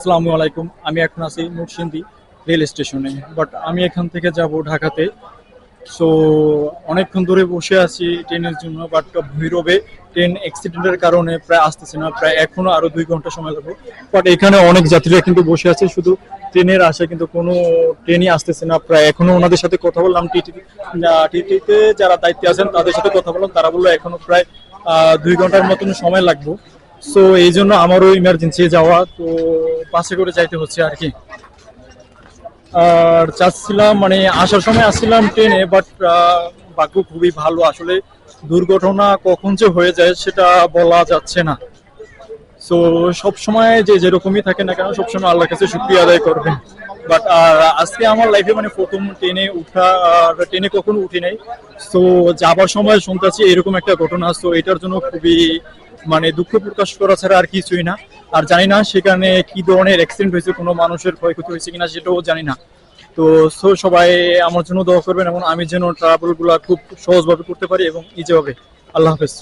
আসসালামু আলাইকুম। আমি এখন আছি নরসিংদী রেল স্টেশনে, বাট আমি এখান থেকে যাব ঢাকাতে। সো অনেকক্ষণ ধরে বসে আছি ট্রেনের জন্য, বাট ভৈরবে ট্রেন অ্যাক্সিডেন্টের কারণে প্রায় আসতেছে না, প্রায় এখনো আরো 2 ঘন্টা সময় লাগবে। বাট এখানে অনেক যাত্রীরা কিন্তু বসে আছে, শুধু ট্রেনের আশায়, কিন্তু কোনো ট্রেনই আসতেছে না। প্রায় এখনো ওনাদের সাথে কথা বললাম, টিটিতে যারা দায়িত্বে আছেন তাদের সাথে কথা বললাম, তারা বললো এখনো প্রায় 2 ঘন্টার মতন সময় লাগবে। সো এই জন্য আমারও ইমার্জেন্সি যাওয়া, তো বাসে করে যাইতে হচ্ছে আর কি। আর চাচ্ছিলাম মানে আসার সময় আসছিলাম ট্রেনে, বাট ভাগ্য খুবই ভালো আসলে। দুর্ঘটনা কখন যে হয়ে যায় সেটা বলা যাচ্ছে না। সো সব সময় যে যেরকমই থাকে না কেন, সবসময় আল্লাহর কাছে শুকরিয়া আদায় করবেন। বাট আজকে আমার লাইফে মানে প্রথম ট্রেনে উঠা, আর ট্রেনে কখনো উঠি নাই। সো যাবার সময় শুনতেছি এরকম একটা ঘটনা, সো এটার জন্য খুবই মানে দুঃখ প্রকাশ করা ছাড়া আর কিছুই না। আর জানি না সেখানে কি ধরনের অ্যাক্সিডেন্ট হয়েছে, কোনো মানুষের ক্ষয়ক্ষতি হয়েছে কিনা সেটাও জানি না। তো সো সবাই আমার জন্য দোয়া করবেন, এবং আমি যেন ট্রাভেল গুলা খুব সহজভাবে করতে পারি এবং ইজিভাবে। আল্লাহ হাফেজ।